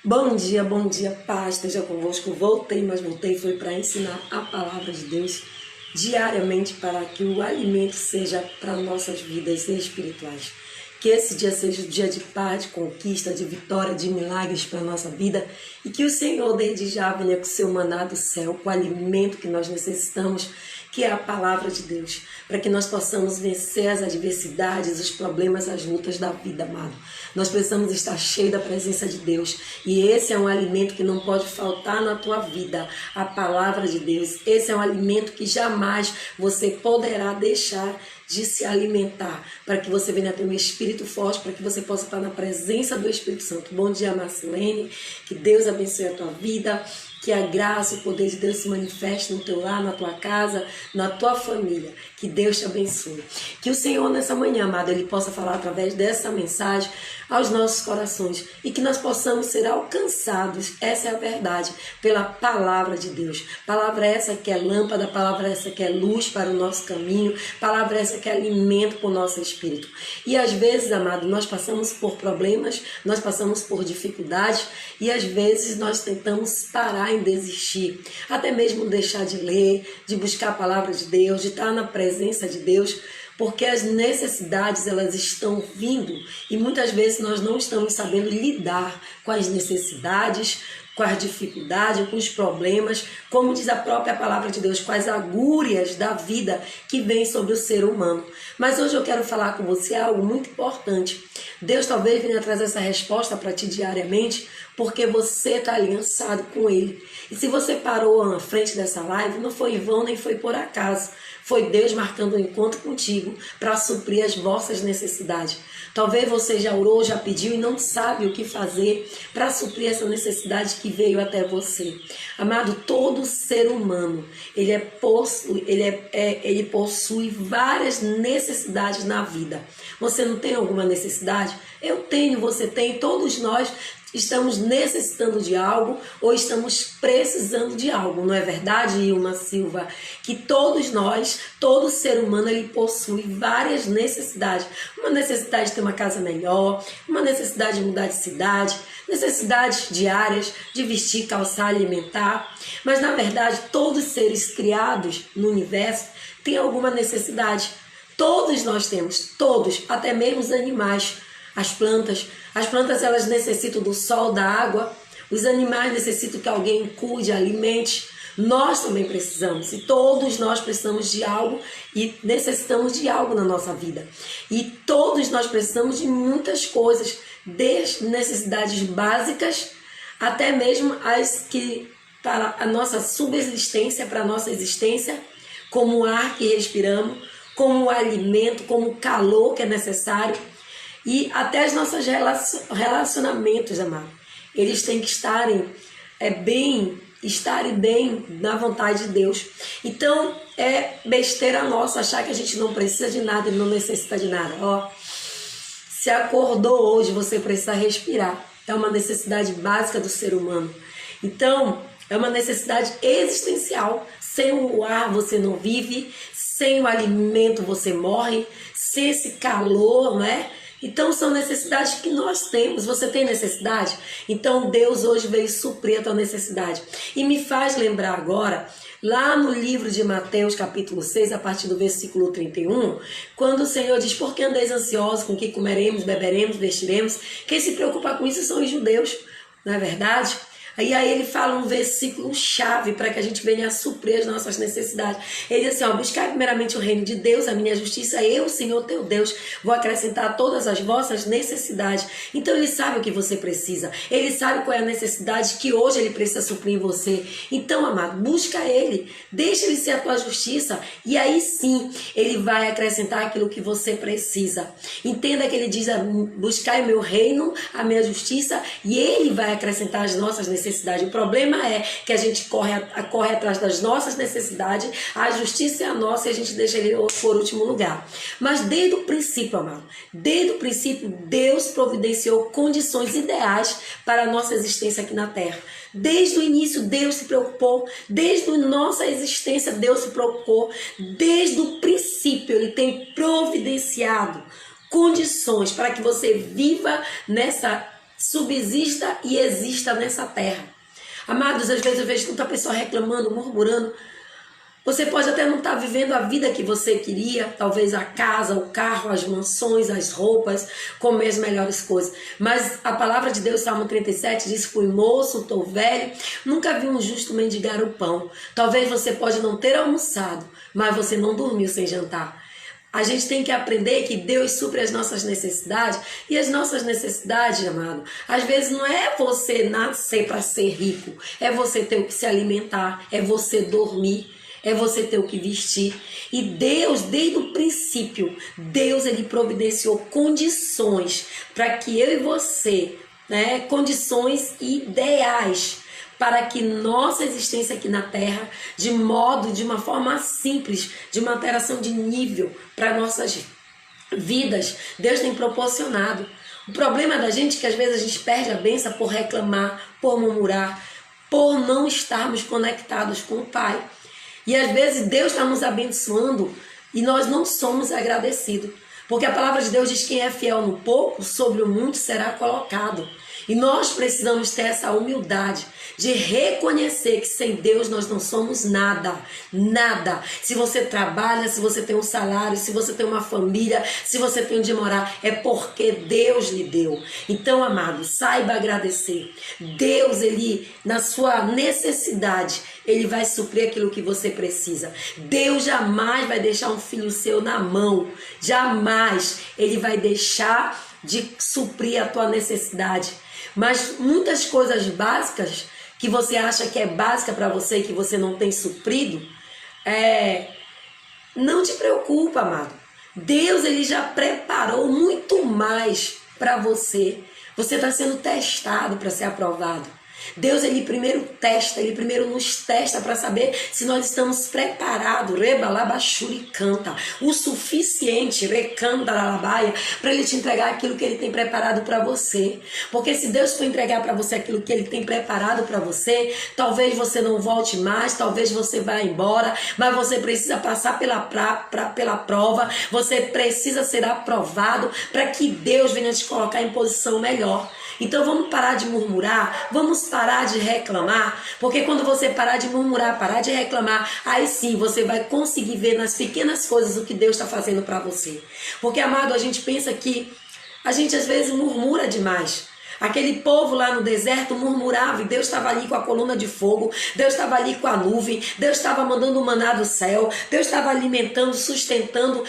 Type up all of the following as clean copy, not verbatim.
Bom dia, paz, esteja convosco. Voltei, mas voltei foi para ensinar a palavra de Deus diariamente para que o alimento seja para nossas vidas espirituais. Que esse dia seja um dia de paz, de conquista, de vitória, de milagres para a nossa vida e que o Senhor desde já venha com o seu maná do céu, com o alimento que nós necessitamos, que é a palavra de Deus, para que nós possamos vencer as adversidades, os problemas, as lutas da vida, amado. Nós precisamos estar cheios da presença de Deus e esse é um alimento que não pode faltar na tua vida, a palavra de Deus. Esse é um alimento que jamais você poderá deixar de se alimentar, para que você venha ter um espírito forte, para que você possa estar na presença do Espírito Santo. Bom dia, Marcelene, que Deus abençoe a tua vida, que a graça, o poder de Deus se manifeste no teu lar, na tua casa, na tua família. Que Deus te abençoe. Que o Senhor nessa manhã, amado, Ele possa falar através dessa mensagem aos nossos corações e que nós possamos ser alcançados, essa é a verdade, pela palavra de Deus. Palavra essa que é lâmpada, palavra essa que é luz para o nosso caminho, palavra essa que é alimento para o nosso espírito. E às vezes, amado, nós passamos por problemas, nós passamos por dificuldades e às vezes nós tentamos parar em desistir, até mesmo deixar de ler, de buscar a palavra de Deus, de estar na presença de Deus, porque as necessidades elas estão vindo e muitas vezes nós não estamos sabendo lidar com as necessidades, com as dificuldades, com os problemas, como diz a própria palavra de Deus, com as agúrias da vida que vem sobre o ser humano. Mas hoje eu quero falar com você algo muito importante. Deus talvez venha trazer essa resposta para ti diariamente, porque você está aliançado com Ele. E se você parou na frente dessa live, não foi em vão nem foi por acaso. Foi Deus marcando um encontro contigo para suprir as vossas necessidades. Talvez você já orou, já pediu e não sabe o que fazer para suprir essa necessidade que veio até você. Amado, todo ser humano, ele possui várias necessidades na vida. Você não tem alguma necessidade? Eu tenho, você tem, todos nós estamos necessitando de algo ou estamos precisando de algo, não é verdade, Ilma Silva? Que todos nós, todo ser humano, ele possui várias necessidades. Uma necessidade de ter uma casa melhor, uma necessidade de mudar de cidade, necessidades diárias de vestir, calçar, alimentar. Mas na verdade, todos os seres criados no universo têm alguma necessidade. Todos nós temos, todos, até mesmo os animais. As plantas elas necessitam do sol, da água, os animais necessitam que alguém cuide, alimente, nós também precisamos, e todos nós precisamos de algo e necessitamos de algo na nossa vida, e todos nós precisamos de muitas coisas, desde necessidades básicas até mesmo as que para a nossa subsistência, para a nossa existência, como o ar que respiramos, como o alimento, como o calor que é necessário. E até os nossos relacionamentos, amado, eles têm que estarem bem na vontade de Deus. Então, é besteira nossa achar que a gente não precisa de nada e não necessita de nada. Ó, se acordou hoje, você precisa respirar. É uma necessidade básica do ser humano. Então, é uma necessidade existencial. Sem o ar você não vive, sem o alimento você morre, sem esse calor, não é? Então são necessidades que nós temos. Você tem necessidade? Então Deus hoje veio suprir a tua necessidade. E me faz lembrar agora, lá no livro de Mateus capítulo 6, a partir do versículo 31, quando o Senhor diz: por que andeis ansiosos com o que comeremos, beberemos, vestiremos? Quem se preocupa com isso são os judeus, não é verdade? E aí ele fala um versículo chave para que a gente venha a suprir as nossas necessidades. Ele diz assim, ó: buscar primeiramente o reino de Deus, a minha justiça, eu, Senhor teu Deus, vou acrescentar todas as vossas necessidades. Então ele sabe o que você precisa, ele sabe qual é a necessidade que hoje ele precisa suprir em você. Então, amado, busca ele, deixa ele ser a tua justiça e aí sim ele vai acrescentar aquilo que você precisa. Entenda que ele diz: buscar o meu reino, a minha justiça, e ele vai acrescentar as nossas necessidades. O problema é que a gente corre atrás das nossas necessidades, a justiça é a nossa e a gente deixa ele por último lugar. Mas desde o princípio, amado, desde o princípio, Deus providenciou condições ideais para a nossa existência aqui na Terra. Desde o início, Deus se preocupou. Desde a nossa existência, Deus se preocupou. Desde o princípio, Ele tem providenciado condições para que você viva nessa subsista e exista nessa terra. Amados, às vezes eu vejo tanta pessoa reclamando, murmurando. Você pode até não estar vivendo a vida que você queria, talvez a casa, o carro, as mansões, as roupas, comer as melhores coisas. Mas a palavra de Deus, Salmo 37, diz: fui moço, estou velho, nunca vi um justo mendigar o pão. Talvez você pode não ter almoçado, mas você não dormiu sem jantar. A gente tem que aprender que Deus supre as nossas necessidades. E as nossas necessidades, amado, às vezes não é você nascer para ser rico. É você ter o que se alimentar, é você dormir, é você ter o que vestir. E Deus, desde o princípio, Deus ele providenciou condições para que eu e você, condições ideais para que nossa existência aqui na Terra, de uma forma simples, de uma alteração de nível para nossas vidas, Deus tem proporcionado. O problema da gente é que às vezes a gente perde a bênção por reclamar, por murmurar, por não estarmos conectados com o Pai. E às vezes Deus está nos abençoando e nós não somos agradecidos. Porque a palavra de Deus diz: quem é fiel no pouco, sobre o muito será colocado. E nós precisamos ter essa humildade de reconhecer que sem Deus nós não somos nada, nada. Se você trabalha, se você tem um salário, se você tem uma família, se você tem onde morar, é porque Deus lhe deu. Então, amado, saiba agradecer. Deus, ele, na sua necessidade, ele vai suprir aquilo que você precisa. Deus jamais vai deixar um filho seu na mão. Jamais ele vai deixar de suprir a tua necessidade. Mas muitas coisas básicas que você acha que é básica para você e que você não tem suprido, não te preocupa, amado. Deus ele já preparou muito mais para você. Você está sendo testado para ser aprovado. Deus ele primeiro testa, ele primeiro nos testa para saber se nós estamos preparados, canta, o suficiente, para ele te entregar aquilo que ele tem preparado para você. Porque se Deus for entregar para você aquilo que ele tem preparado para você, talvez você não volte mais, talvez você vá embora, mas você precisa passar pela prova, você precisa ser aprovado para que Deus venha te colocar em posição melhor. Então vamos parar de murmurar, vamos parar de reclamar, porque quando você parar de murmurar, parar de reclamar, aí sim você vai conseguir ver nas pequenas coisas o que Deus está fazendo para você. Porque, amado, a gente pensa que a gente às vezes murmura demais. Aquele povo lá no deserto murmurava e Deus estava ali com a coluna de fogo, Deus estava ali com a nuvem, Deus estava mandando o maná do céu, Deus estava alimentando, sustentando,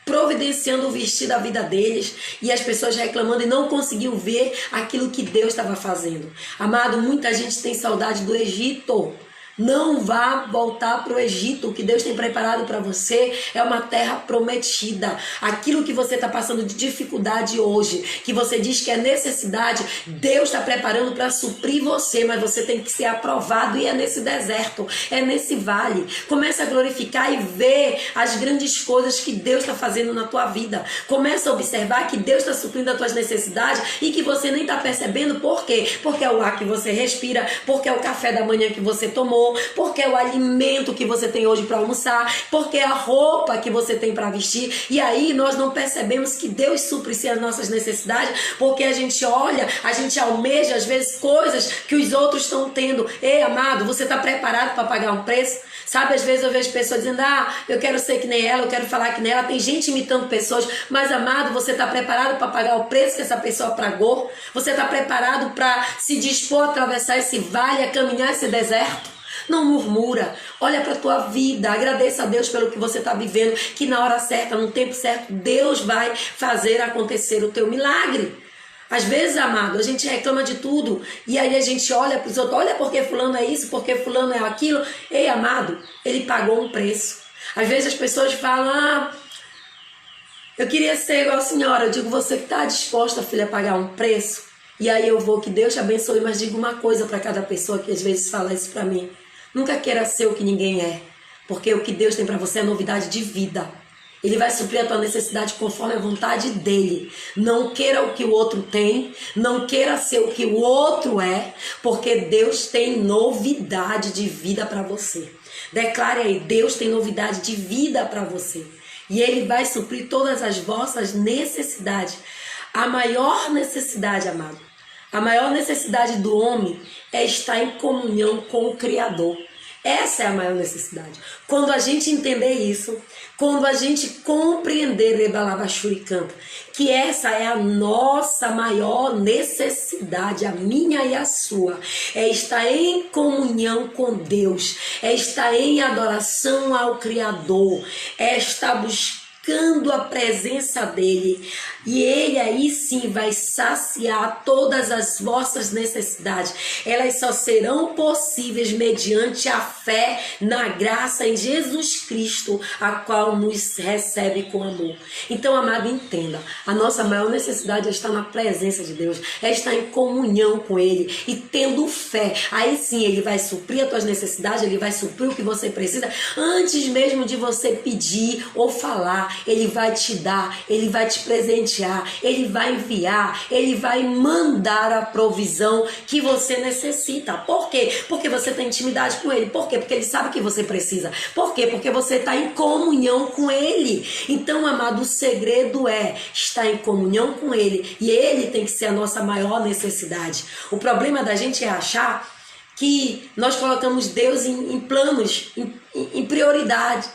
providenciando o vestir da vida deles, e as pessoas reclamando e não conseguiam ver aquilo que Deus estava fazendo. Amado, muita gente tem saudade do Egito. Não vá voltar para o Egito. O que Deus tem preparado para você é uma terra prometida. Aquilo que você está passando de dificuldade hoje, que você diz que é necessidade, Deus está preparando para suprir você, mas você tem que ser aprovado, e é nesse deserto, é nesse vale. Comece a glorificar e ver as grandes coisas que Deus está fazendo na tua vida. Comece a observar que Deus está suprindo as tuas necessidades e que você nem está percebendo. Por quê? Porque é o ar que você respira, porque é o café da manhã que você tomou, porque é o alimento que você tem hoje para almoçar, porque é a roupa que você tem para vestir. E aí nós não percebemos que Deus supre as nossas necessidades, porque a gente olha, a gente almeja às vezes coisas que os outros estão tendo. Ei, amado, você está preparado para pagar um preço? Sabe, às vezes eu vejo pessoas dizendo: eu quero ser que nem ela, eu quero falar que nem ela. Tem gente imitando pessoas, mas, amado, você está preparado para pagar o preço que essa pessoa pagou? Você está preparado para se dispor a atravessar esse vale, a caminhar esse deserto? Não murmura, olha para a tua vida, agradeça a Deus pelo que você está vivendo, que na hora certa, no tempo certo, Deus vai fazer acontecer o teu milagre. Às vezes, amado, a gente reclama de tudo e aí a gente olha para os outros: olha porque fulano é isso, porque fulano é aquilo. Ei, amado, ele pagou um preço. Às vezes as pessoas falam: eu queria ser igual a senhora. Eu digo: você que está disposta, filha, a pagar um preço? E aí eu vou, que Deus te abençoe, mas digo uma coisa para cada pessoa que às vezes fala isso para mim: nunca queira ser o que ninguém é, porque o que Deus tem para você é novidade de vida. Ele vai suprir a tua necessidade conforme a vontade dele. Não queira o que o outro tem, não queira ser o que o outro é, porque Deus tem novidade de vida para você. Declare aí: Deus tem novidade de vida para você. E ele vai suprir todas as vossas necessidades. A maior necessidade, amado, a maior necessidade do homem é estar em comunhão com o Criador. Essa é a maior necessidade. Quando a gente entender isso, quando a gente compreender, que essa é a nossa maior necessidade, a minha e a sua, é estar em comunhão com Deus, é estar em adoração ao Criador, é estar buscando a presença dele, e ele aí sim vai saciar todas as vossas necessidades. Elas só serão possíveis mediante a fé na graça em Jesus Cristo, a qual nos recebe com amor. Então, amado, entenda, a nossa maior necessidade é estar na presença de Deus, é estar em comunhão com ele e tendo fé. Aí sim ele vai suprir as tuas necessidades, ele vai suprir o que você precisa antes mesmo de você pedir ou falar. Ele vai te dar, ele vai te presentear, ele vai enviar, ele vai mandar a provisão que você necessita. Por quê? Porque você tem intimidade com ele. Por quê? Porque ele sabe que você precisa. Por quê? Porque você está em comunhão com ele. Então, amado, o segredo é estar em comunhão com ele, e ele tem que ser a nossa maior necessidade. O problema da gente é achar que nós colocamos Deus em planos, em prioridade,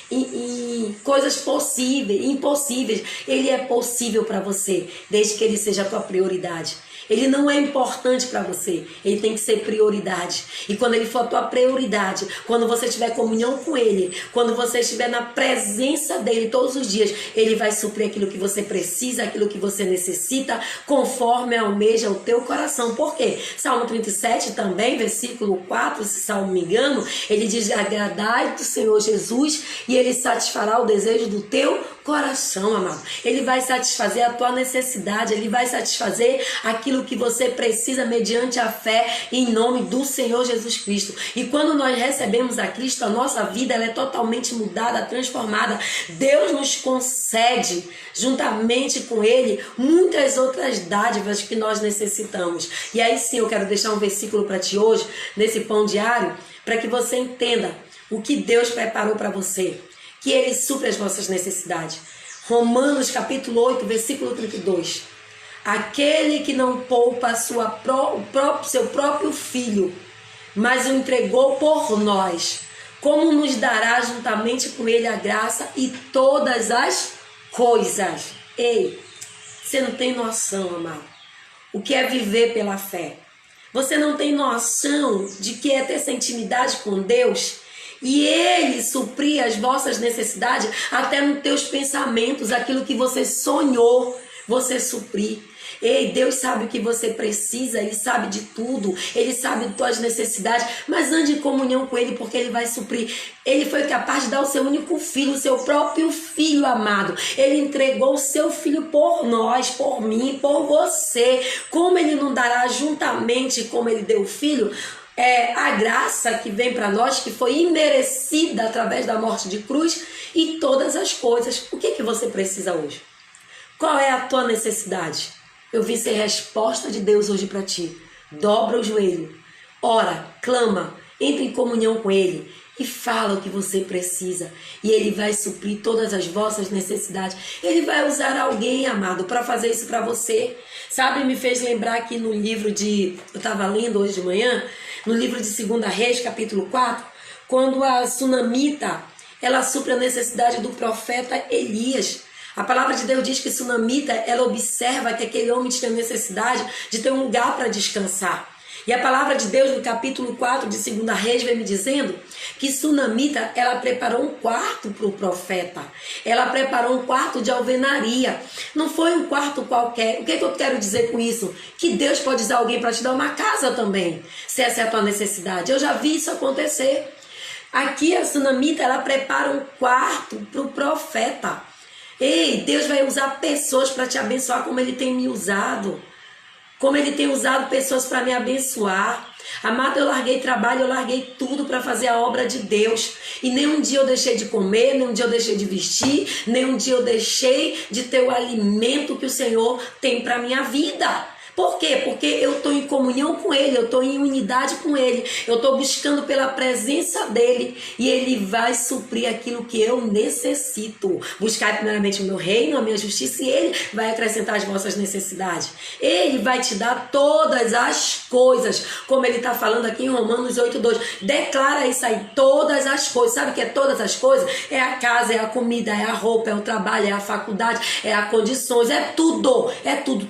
em coisas possíveis, impossíveis. Ele é possível para você, desde que ele seja a tua prioridade. Ele não é importante para você, ele tem que ser prioridade. E quando ele for a tua prioridade, quando você tiver comunhão com ele, quando você estiver na presença dele todos os dias, ele vai suprir aquilo que você precisa, aquilo que você necessita, conforme almeja o teu coração. Por quê? Salmo 37 também, versículo 4, se não me engano, ele diz: agradai do Senhor Jesus e ele satisfará o desejo do teu coração, amado. Ele vai satisfazer a tua necessidade, ele vai satisfazer aquilo que você precisa mediante a fé em nome do Senhor Jesus Cristo. E quando nós recebemos a Cristo, a nossa vida ela é totalmente mudada, transformada. Deus nos concede, juntamente com ele, muitas outras dádivas que nós necessitamos. E aí sim eu quero deixar um versículo para ti hoje, nesse pão diário, para que você entenda o que Deus preparou para você, que ele supre as vossas necessidades. Romanos capítulo 8, versículo 32. Aquele que não poupa seu próprio filho, mas o entregou por nós, como nos dará juntamente com ele a graça e todas as coisas? Ei, você não tem noção, amado, o que é viver pela fé. Você não tem noção de que é ter essa intimidade com Deus e ele suprir as vossas necessidades até nos teus pensamentos, aquilo que você sonhou, você suprir. Ei, Deus sabe o que você precisa, ele sabe de tudo, ele sabe de tuas necessidades, mas ande em comunhão com ele, porque ele vai suprir. Ele foi capaz de dar o seu único filho, o seu próprio filho amado. Ele entregou o seu filho por nós, por mim, por você. Como ele não dará juntamente como ele deu o filho, a graça que vem para nós, que foi imerecida através da morte de cruz, e todas as coisas. O que você precisa hoje? Qual é a tua necessidade? Eu vim ser resposta de Deus hoje para ti. Dobra o joelho, ora, clama, entra em comunhão com ele e fala o que você precisa. E ele vai suprir todas as vossas necessidades. Ele vai usar alguém, amado, para fazer isso para você. Sabe, me fez lembrar aqui no livro eu estava lendo hoje de manhã, no livro de 2 Reis, capítulo 4, quando a sunamita, ela supre a necessidade do profeta Elias. A palavra de Deus diz que sunamita, ela observa que aquele homem tinha necessidade de ter um lugar para descansar. E a palavra de Deus no capítulo 4 de 2 Reis vem me dizendo que sunamita, ela preparou um quarto para o profeta. Ela preparou um quarto de alvenaria. Não foi um quarto qualquer. O que eu quero dizer com isso? Que Deus pode usar alguém para te dar uma casa também, se essa é a tua necessidade. Eu já vi isso acontecer. Aqui a sunamita, ela prepara um quarto para o profeta. Ei, Deus vai usar pessoas para te abençoar como ele tem me usado. Como ele tem usado pessoas para me abençoar. Amado, eu larguei trabalho, eu larguei tudo para fazer a obra de Deus. E nem um dia eu deixei de comer, nem um dia eu deixei de vestir, nem um dia eu deixei de ter o alimento que o Senhor tem para minha vida. Por quê? Porque eu estou em comunhão com Ele, eu estou em unidade com Ele, eu estou buscando pela presença dEle e Ele vai suprir aquilo que eu necessito. Buscar primeiramente o meu reino, a minha justiça, e Ele vai acrescentar as vossas necessidades. Ele vai te dar todas as coisas, como Ele está falando aqui em Romanos 8:2. Declara isso aí, todas as coisas. Sabe o que é todas as coisas? É a casa, é a comida, é a roupa, é o trabalho, é a faculdade, é as condições, é tudo,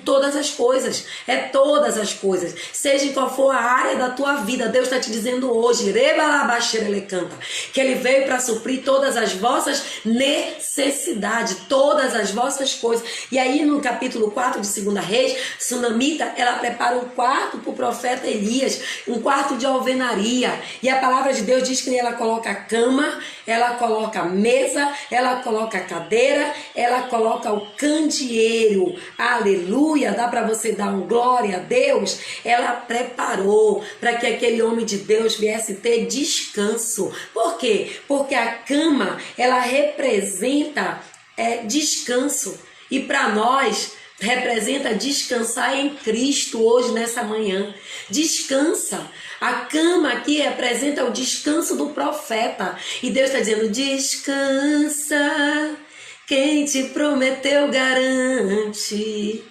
todas as coisas, todas as coisas, seja em qual for a área da tua vida. Deus está te dizendo hoje, que Ele veio para suprir todas as vossas necessidades, todas as vossas coisas. E aí no capítulo 4 de 2 Reis, Sunamita, ela prepara um quarto para o profeta Elias, um quarto de alvenaria, e a palavra de Deus diz que ela coloca a cama, ela coloca a mesa, ela coloca a cadeira, ela coloca o candeeiro. Aleluia! Dá para você dar um glória a Deus? Ela preparou para que aquele homem de Deus viesse ter descanso. Por quê? Porque a cama, ela representa descanso. E para nós, representa descansar em Cristo hoje, nessa manhã. Descansa. A cama aqui representa o descanso do profeta. E Deus está dizendo, descansa. Quem te prometeu garante.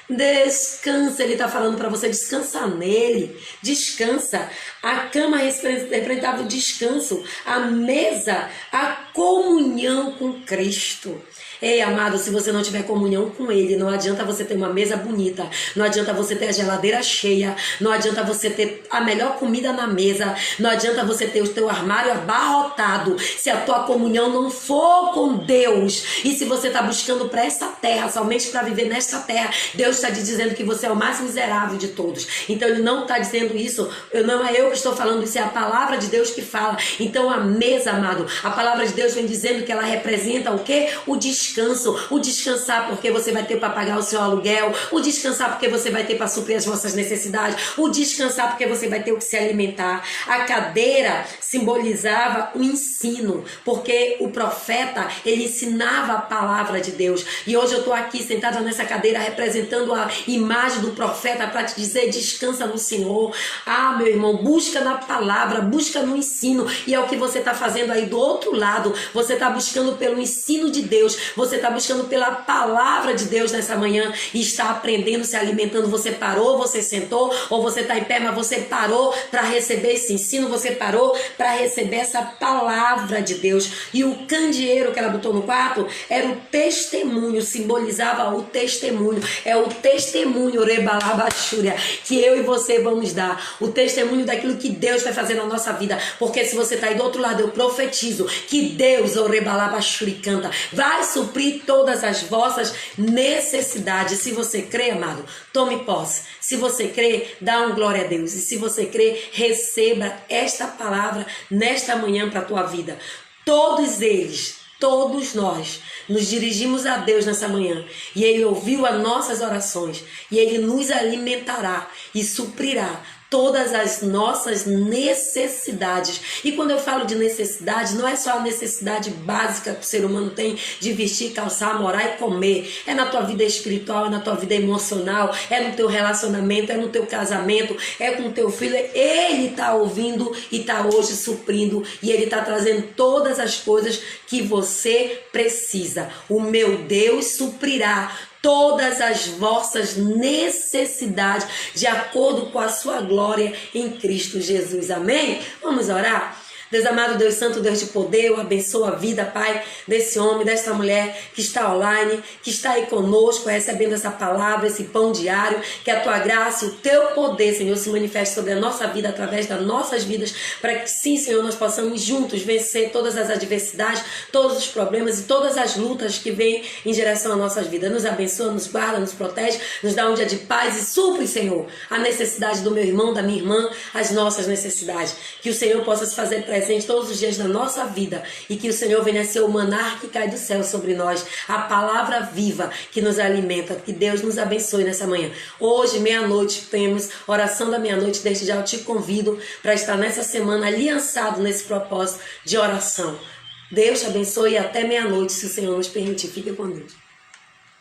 Descansa. Ele está falando para você descansar nele. Descansa. A cama representava o descanso. A mesa, a comunhão com Cristo. Ei, amado, se você não tiver comunhão com Ele, não adianta você ter uma mesa bonita, não adianta você ter a geladeira cheia, não adianta você ter a melhor comida na mesa, não adianta você ter o teu armário abarrotado, se a tua comunhão não for com Deus. E se você está buscando para essa terra, somente para viver nesta terra, Deus está te dizendo que você é o mais miserável de todos. Então Ele não está dizendo isso, não é eu que estou falando, isso é a palavra de Deus que fala. Então a mesa, amado, a palavra de Deus vem dizendo que ela representa o quê? O descanso. O descansar porque você vai ter para pagar o seu aluguel, o descansar porque você vai ter para suprir as vossas necessidades, o descansar porque você vai ter o que se alimentar. A cadeira simbolizava o ensino, porque o profeta, ele ensinava a palavra de Deus. E hoje eu estou aqui sentada nessa cadeira representando a imagem do profeta para te dizer, descansa no Senhor. Ah, meu irmão, busca na palavra, busca no ensino, e é o que você está fazendo aí do outro lado. Você está buscando pelo ensino de Deus, você está buscando pela palavra de Deus nessa manhã e está aprendendo, se alimentando. Você parou, você sentou, ou você está em pé, mas você parou para receber esse ensino, você parou para receber essa palavra de Deus. E o candeeiro que ela botou no quarto era o testemunho, simbolizava o testemunho. É o testemunho, rebalabachúria, que eu e você vamos dar. O testemunho daquilo que Deus vai fazer na nossa vida. Porque se você está aí do outro lado, eu profetizo que Deus, o rebalabachúria, canta, vai suprir todas as vossas necessidades. Se você crê, amado, tome posse. Se você crê, dá um glória a Deus. E se você crê, receba esta palavra nesta manhã para a tua vida. Todos eles, todos nós, nos dirigimos a Deus nessa manhã. E Ele ouviu as nossas orações. E Ele nos alimentará e suprirá todas as nossas necessidades. E quando eu falo de necessidade, não é só a necessidade básica que o ser humano tem de vestir, calçar, morar e comer. É na tua vida espiritual, é na tua vida emocional, é no teu relacionamento, é no teu casamento, é com o teu filho. Ele está ouvindo e está hoje suprindo, e Ele está trazendo todas as coisas que você precisa. O meu Deus suprirá todas as vossas necessidades de acordo com a sua glória em Cristo Jesus. Amém? Vamos orar? Deus amado, Deus santo, Deus de poder, eu abençoo a vida, Pai, desse homem, dessa mulher que está online, que está aí conosco, recebendo essa palavra, esse pão diário, que a tua graça, o teu poder, Senhor, se manifeste sobre a nossa vida, através das nossas vidas, para que sim, Senhor, nós possamos juntos vencer todas as adversidades, todos os problemas e todas as lutas que vêm em direção às nossas vidas. Nos abençoa, nos guarda, nos protege, nos dá um dia de paz e supre, Senhor, a necessidade do meu irmão, da minha irmã, as nossas necessidades. Que o Senhor possa se fazer presente todos os dias da nossa vida e que o Senhor venha ser o maná que cai do céu sobre nós, a palavra viva que nos alimenta. Que Deus nos abençoe nessa manhã. Hoje, meia-noite, temos oração da meia-noite. Desde já eu te convido para estar nessa semana aliançado nesse propósito de oração. Deus te abençoe e até meia-noite, se o Senhor nos permitir. Fique com Deus.